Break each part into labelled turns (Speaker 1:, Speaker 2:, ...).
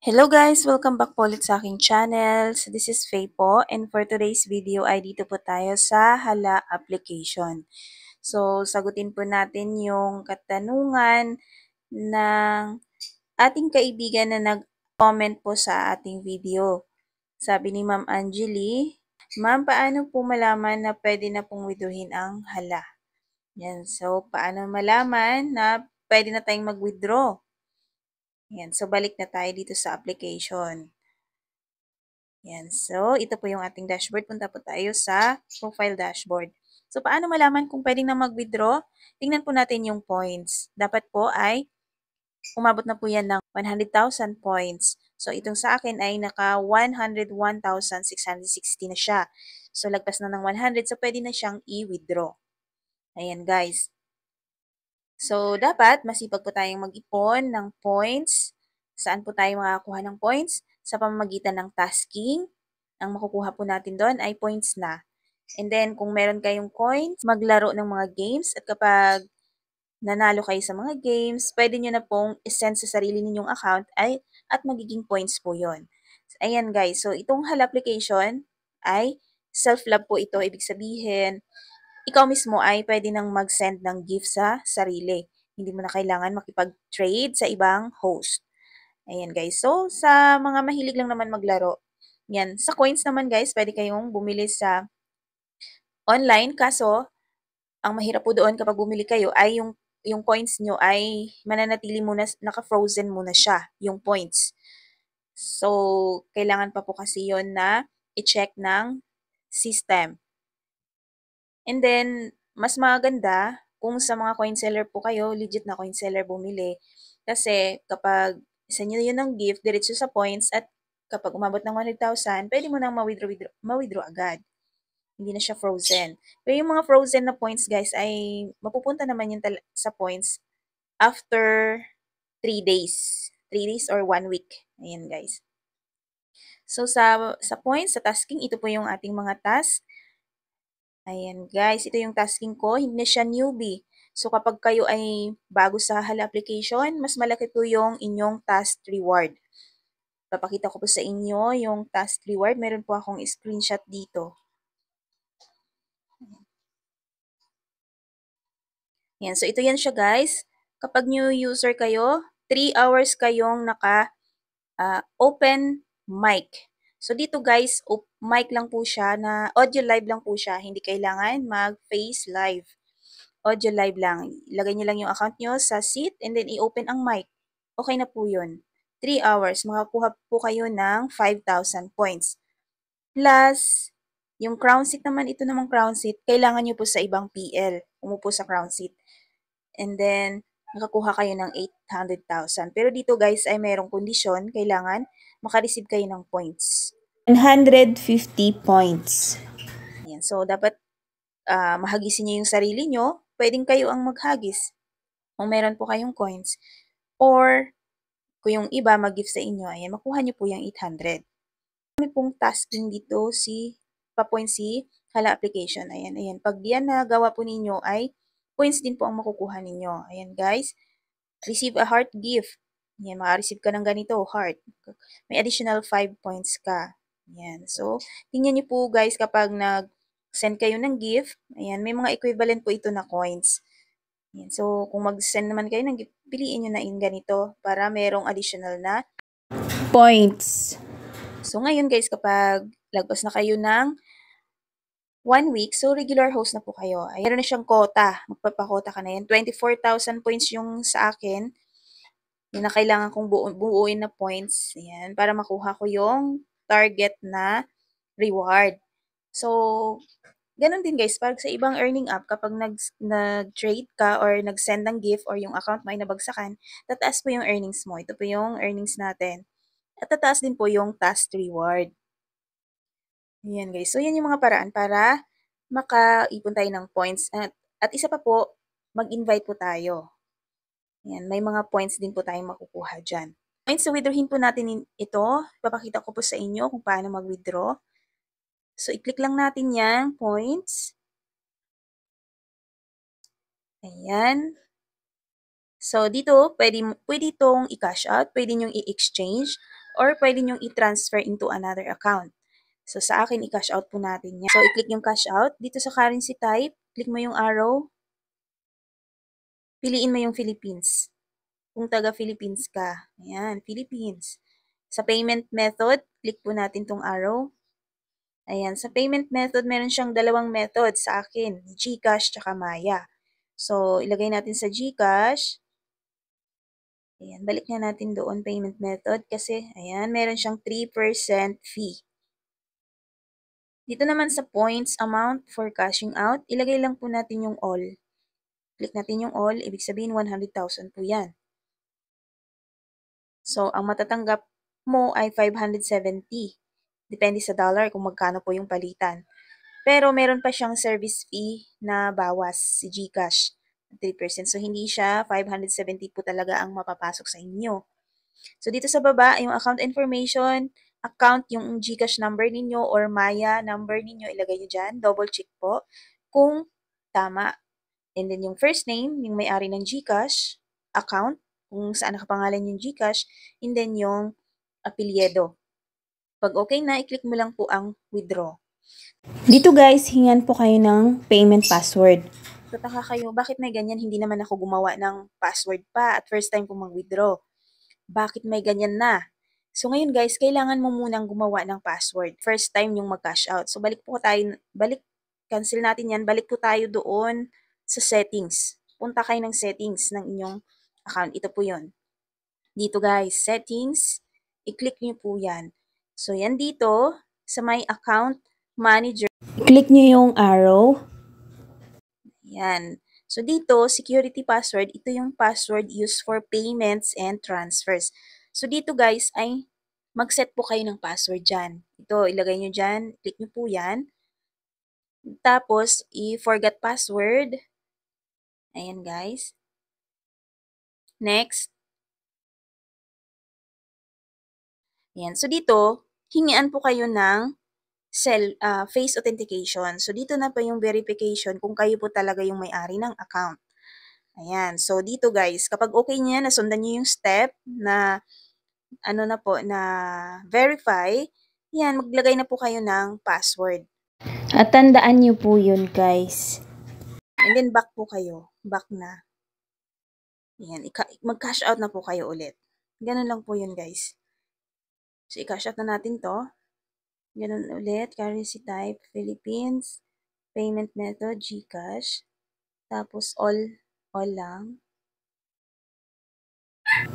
Speaker 1: Hello guys! Welcome back po ulit sa aking channel. So this is Faye po, and for today's video ay dito po tayo sa Hala application. So sagutin po natin yung katanungan ng ating kaibigan na nag-comment po sa ating video. Sabi ni Ma'am Angeli, Ma'am, paano po malaman na pwede na pong withdrawin ang Hala? Yan. So paano malaman na pwede na tayong mag-withdraw? Yan. So balik na tayo dito sa application. Yan. So, ito po yung ating dashboard. Punta po tayo sa profile dashboard. So, paano malaman kung pwedeng na mag-withdraw? Tingnan po natin yung points. Dapat po ay umabot na po yan ng 100,000 points. So, itong sa akin ay naka 101,660 na siya. So, lagpas na ng 100. So, pwede na siyang i-withdraw. Ayan, guys. So, dapat masipag po tayong mag-ipon ng points. Saan po tayo makakakuha ng points? Sa pamamagitan ng tasking. Ang makukuha po natin doon ay points na. And then, kung meron kayong coins, maglaro ng mga games. At kapag nanalo kayo sa mga games, pwede nyo na pong isend sa sarili ninyong account at magiging points po yon. Ayan guys, so itong Hala application ay self-love po ito. Ibig sabihin, ikaw mismo ay pwede nang mag-send ng gift sa sarili. Hindi mo na kailangan makipag-trade sa ibang host. Ayan guys. So, sa mga mahilig lang naman maglaro, yan. Sa coins naman guys, pwede kayong bumili sa online. Kaso, ang mahirap po doon kapag bumili kayo ay yung coins nyo ay mananatili muna, naka-frozen muna siya, yung points. So, kailangan pa po kasi yon na i-check ng system. And then, mas maganda kung sa mga coin seller po kayo, legit na coin seller bumili. Kasi kapag isa nyo yun ng gift, diretso sa points at kapag umabot ng 100,000, pwede mo nang ma-withdraw agad. Hindi na siya frozen. Pero yung mga frozen na points guys ay mapupunta naman yun sa points after 3 days. 3 days or 1 week. Ayan guys. So sa points, sa tasking, ito po yung ating mga task. Ayan guys, ito yung tasking ko, hindi na siya newbie. So kapag kayo ay bago sa Hala application, mas malaki po yung inyong task reward. Papakita ko po sa inyo yung task reward. Meron po akong screenshot dito. Yan, so ito yan siya guys. Kapag new user kayo, 3 hours kayong open mic. So dito guys, mic lang po siya, na audio live lang po siya. Hindi kailangan mag-face live. Audio live lang. Ilagay nyo lang yung account nyo sa seat and then i-open ang mic. Okay na po yun. 3 hours. Makakuha po kayo ng 5,000 points. Plus, yung crown seat naman, ito namang crown seat, kailangan nyo po sa ibang PL. Umupo sa crown seat. And then, nakakuha kayo ng 800,000. Pero dito guys ay mayroong kondisyon. Kailangan makareceive kayo ng points. 150 points. Yan. So, dapat mahagisin nyo yung sarili nyo. Pwedeng kayo ang maghagis kung meron po kayong coins. Or, kung yung iba mag-gift sa inyo, ayan, makuha nyo po yung 800. Kami pong tasking dito pa-point si Hala application. Ayan, ayan. Pag yan na gawa po ninyo ay points din po ang makukuha ninyo. Ayan guys. Receive a heart gift. Ayan, maka-receive ka ng ganito, heart. May additional 5 points ka. Ayan. So, tingnan nyo po guys kapag nag-send kayo ng gift, ayan, may mga equivalent po ito na coins. Ayan. So, kung mag-send naman kayo ng gift, piliin nyo na yung ganito para merong additional na points. So, ngayon guys, kapag lagpas na kayo ng 1 week, so regular host na po kayo. Ay, meron na siyang quota. Magpapakota ka na yan. 24,000 points yung sa akin. Yung na kailangan kong buuin na points. Ayan, para makuha ko yung target na reward. So, ganun din guys, pag sa ibang earning app, kapag nag-trade ka or nag-send ng gift or yung account mo ay nabagsakan, tataas po yung earnings mo. Ito po yung earnings natin. At tataas din po yung task reward. Ayan guys. So, yan yung mga paraan para makaipon tayo ng points. At isa pa po, mag-invite po tayo. Ayan, may mga points din po tayong makukuha dyan. Points, so withdrawin po natin ito. Papakita ko po sa inyo kung paano mag-withdraw. So, i-click lang natin yan, points. Ayan. So, dito, pwede itong i-cash out, pwede nyong i-exchange, or pwede nyong i-transfer into another account. So, sa akin, i-cash out po natin yan. So, i-click yung cash out. Dito sa currency type, click mo yung arrow. Piliin mo yung Philippines. Kung taga-Philippines ka. Ayan, Philippines. Sa payment method, click po natin tong arrow. Ayan, sa payment method, meron siyang dalawang method sa akin, GCash tsaka Maya. So, ilagay natin sa GCash. Ayan, balik nga natin doon payment method kasi, ayan, meron siyang 3% fee. Dito naman sa points amount for cashing out, ilagay lang po natin yung all. Click natin yung all, ibig sabihin 100,000 po yan. So, ang matatanggap mo ay 570. Depende sa dollar kung magkano po yung palitan. Pero meron pa siyang service fee na bawas si GCash, 3%. So, hindi siya 570 po talaga ang mapapasok sa inyo. So, dito sa baba, yung account information, account, yung GCash number ninyo or Maya number ninyo, ilagay nyo dyan. Double check po kung tama. And then yung first name, yung may-ari ng GCash, account, kung saan nakapangalan yung GCash, and then yung apelyido. Pag okay na, i-click mo lang po ang withdraw. Dito guys, hingan po kayo ng payment password. Tataka kayo, bakit may ganyan? Hindi naman ako gumawa ng password pa at first time ko mag-withdraw. Bakit may ganyan na? So ngayon guys, kailangan mo munang gumawa ng password. First time yung mag-cash out. So cancel natin yan. Balik po tayo doon sa settings. Punta kayo ng settings ng inyong account. Ito po yun. Dito guys, settings. I-click nyo po yan. So yan dito, sa my account manager. I-click nyo yung arrow. Yan. So dito, security password, ito yung password used for payments and transfers. So dito guys ay mag-set po kayo ng password dyan. Ito, ilagay nyo dyan, click nyo po yan. Tapos, i-forgot password. Ayan guys. Next. Ayan. So dito, hingian po kayo ng face authentication. So dito na pa yung verification kung kayo po talaga yung may-ari ng account. Ayan. So dito guys, kapag okay niya, nasundan niyo yung step na ano na po, na verify, yan, maglagay na po kayo ng password. At tandaan niyo po yun guys. And then back po kayo. Back na. Yan, mag-cash out na po kayo ulit. Ganun lang po yun guys. So i-cash out na natin to. Ganun ulit, currency type, Philippines, payment method, GCash. Tapos all lang.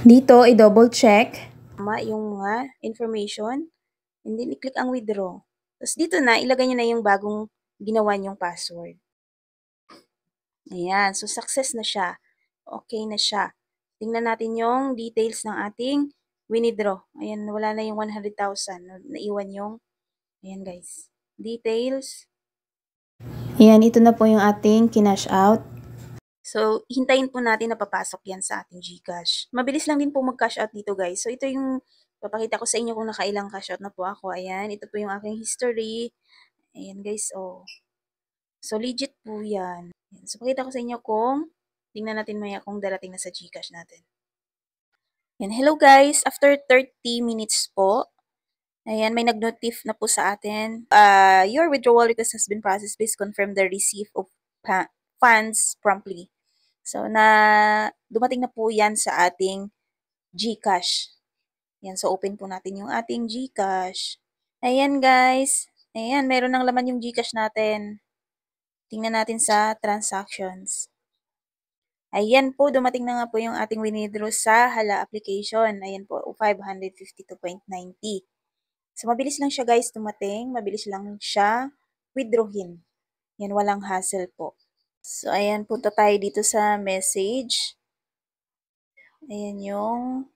Speaker 1: Dito, i-double check yung mga information. And then, i-click ang withdraw. Tapos dito na, ilagay nyo na yung bagong ginawa nyong password. Ayan. So, success na siya. Okay na siya. Tingnan natin yung details ng ating withdraw. Ayan, wala na yung 100,000. Naiwan yung, ayan guys, details. Ayan, ito na po yung ating kinash out. So, hintayin po natin na papasok yan sa ating GCash. Mabilis lang din po mag-cash out dito guys. So, ito yung papakita ko sa inyo kung nakailang cash out na po ako. Ayan, ito po yung aking history. Ayan guys, oh. So, legit po yan. Ayan. So, pakita ko sa inyo kung, tingnan natin maya kung darating na sa GCash natin. Ayan, hello guys. After 30 minutes po, ayan, may nag-notif na po sa atin. Your withdrawal request has been processed. Please confirm the receipt of funds promptly. So, dumating na po yan sa ating GCash. Yan, so open po natin yung ating GCash. Ayan guys. Ayan, meron ng laman yung GCash natin. Tingnan natin sa transactions. Ayan po, dumating na nga po yung ating winidraw sa Hala application. Ayan po, 552.90. So, mabilis lang siya guys dumating. Mabilis lang siya withdrawin. Yan, walang hassle po. So, ayan, punta tayo dito sa message. Ayan yung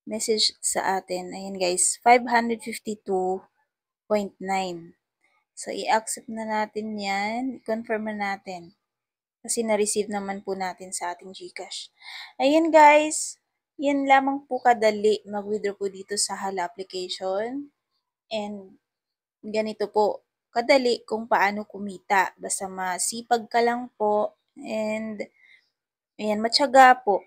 Speaker 1: message sa atin. Ayan guys, 552.9. So, i-accept na natin yan. I-confirm na natin. Kasi na-receive naman po natin sa ating GCash. Ayan guys, yan lamang po kadali mag-withdraw po dito sa Hala application. And ganito po, kadali kung paano kumita. Basta masipag ka lang po and ayan, matyaga po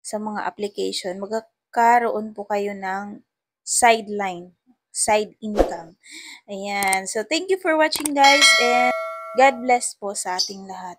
Speaker 1: sa mga application. Magkakaroon po kayo ng sideline, side income. Ayan. So, thank you for watching guys and God bless po sa ating lahat.